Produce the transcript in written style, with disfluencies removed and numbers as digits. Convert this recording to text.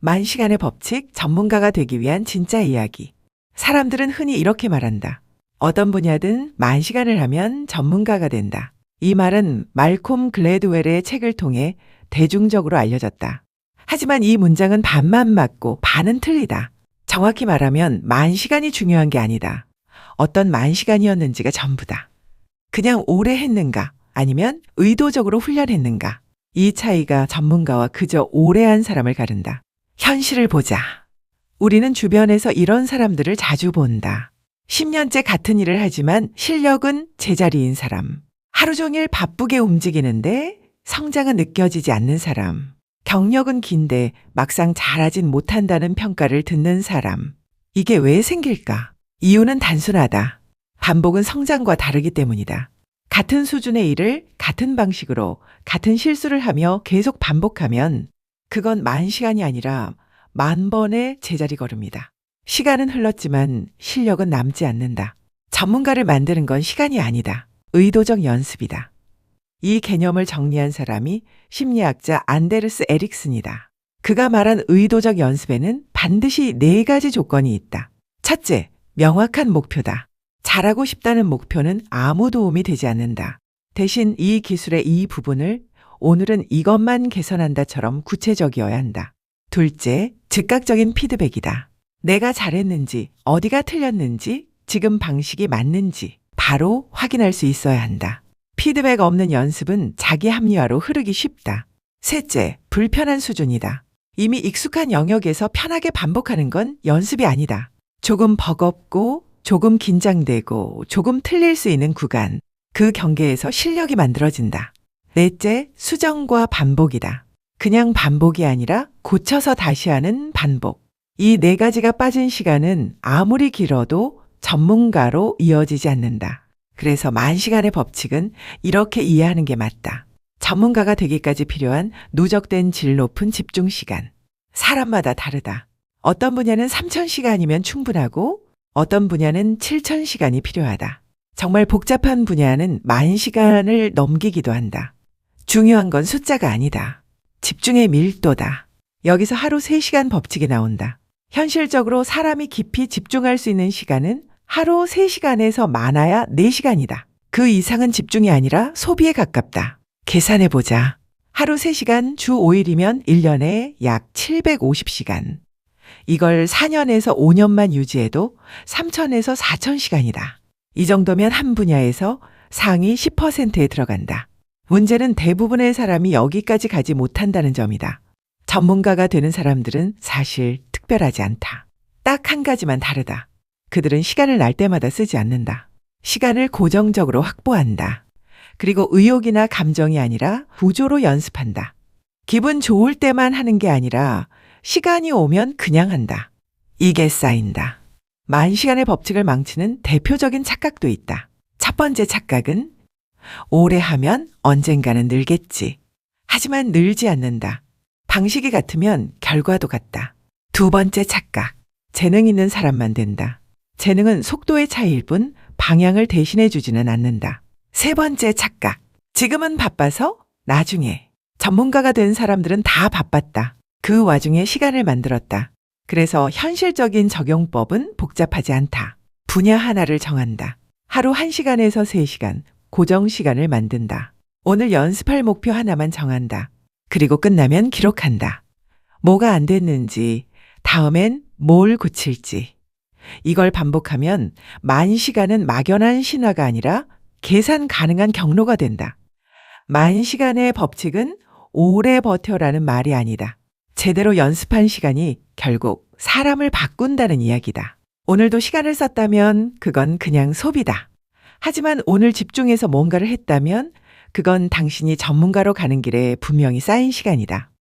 만시간의 법칙, 전문가가 되기 위한 진짜 이야기. 사람들은 흔히 이렇게 말한다. 어떤 분야든 만시간을 하면 전문가가 된다. 이 말은 말콤 글래드웰의 책을 통해 대중적으로 알려졌다. 하지만 이 문장은 반만 맞고 반은 틀리다. 정확히 말하면 만시간이 중요한 게 아니다. 어떤 만시간이었는지가 전부다. 그냥 오래 했는가 아니면 의도적으로 훈련했는가. 이 차이가 전문가와 그저 오래 한 사람을 가른다. 현실을 보자. 우리는 주변에서 이런 사람들을 자주 본다. 10년째 같은 일을 하지만 실력은 제자리인 사람. 하루 종일 바쁘게 움직이는데 성장은 느껴지지 않는 사람. 경력은 긴데 막상 잘하진 못한다는 평가를 듣는 사람. 이게 왜 생길까? 이유는 단순하다. 반복은 성장과 다르기 때문이다. 같은 수준의 일을 같은 방식으로 같은 실수를 하며 계속 반복하면 그건 만시간이 아니라 만번의 제자리 걸음이다. 시간은 흘렀지만 실력은 남지 않는다. 전문가를 만드는 건 시간이 아니다. 의도적 연습이다. 이 개념을 정리한 사람이 심리학자 안데르스 에릭슨이다. 그가 말한 의도적 연습에는 반드시 4가지 조건이 있다. 첫째, 명확한 목표다. 잘하고 싶다는 목표는 아무 도움이 되지 않는다. 대신 이 기술의 이 부분을 오늘은 이것만 개선한다처럼 구체적이어야 한다. 둘째, 즉각적인 피드백이다. 내가 잘했는지, 어디가 틀렸는지, 지금 방식이 맞는지 바로 확인할 수 있어야 한다. 피드백 없는 연습은 자기 합리화로 흐르기 쉽다. 셋째, 불편한 수준이다. 이미 익숙한 영역에서 편하게 반복하는 건 연습이 아니다. 조금 버겁고, 조금 긴장되고, 조금 틀릴 수 있는 구간, 그 경계에서 실력이 만들어진다. 넷째, 수정과 반복이다. 그냥 반복이 아니라 고쳐서 다시 하는 반복. 이 4가지가 빠진 시간은 아무리 길어도 전문가로 이어지지 않는다. 그래서 만시간의 법칙은 이렇게 이해하는 게 맞다. 전문가가 되기까지 필요한 누적된 질 높은 집중 시간. 사람마다 다르다. 어떤 분야는 3,000시간이면 충분하고 어떤 분야는 7,000시간이 필요하다. 정말 복잡한 분야는 10,000시간을 넘기기도 한다. 중요한 건 숫자가 아니다. 집중의 밀도다. 여기서 하루 3시간 법칙이 나온다. 현실적으로 사람이 깊이 집중할 수 있는 시간은 하루 3시간에서 많아야 4시간이다. 그 이상은 집중이 아니라 소비에 가깝다. 계산해보자. 하루 3시간 주 5일이면 1년에 약 750시간. 이걸 4년에서 5년만 유지해도 3,000에서 4,000시간이다. 이 정도면 한 분야에서 상위 10%에 들어간다. 문제는 대부분의 사람이 여기까지 가지 못한다는 점이다. 전문가가 되는 사람들은 사실 특별하지 않다. 딱 한 가지만 다르다. 그들은 시간을 날 때마다 쓰지 않는다. 시간을 고정적으로 확보한다. 그리고 의욕이나 감정이 아니라 구조로 연습한다. 기분 좋을 때만 하는 게 아니라 시간이 오면 그냥 한다. 이게 쌓인다. 만시간의 법칙을 망치는 대표적인 착각도 있다. 첫 번째 착각은 오래 하면 언젠가는 늘겠지. 하지만 늘지 않는다. 방식이 같으면 결과도 같다. 두 번째 착각. 재능 있는 사람만 된다. 재능은 속도의 차이일 뿐 방향을 대신해 주지는 않는다. 세 번째 착각. 지금은 바빠서 나중에. 전문가가 된 사람들은 다 바빴다. 그 와중에 시간을 만들었다. 그래서 현실적인 적용법은 복잡하지 않다. 분야 하나를 정한다. 하루 1시간에서 3시간 고정 시간을 만든다. 오늘 연습할 목표 하나만 정한다. 그리고 끝나면 기록한다. 뭐가 안 됐는지, 다음엔 뭘 고칠지. 이걸 반복하면 만시간은 막연한 신화가 아니라 계산 가능한 경로가 된다. 만시간의 법칙은 오래 버텨라는 말이 아니다. 제대로 연습한 시간이 결국 사람을 바꾼다는 이야기다. 오늘도 시간을 썼다면 그건 그냥 소비다. 하지만 오늘 집중해서 뭔가를 했다면 그건 당신이 전문가로 가는 길에 분명히 쌓인 시간이다.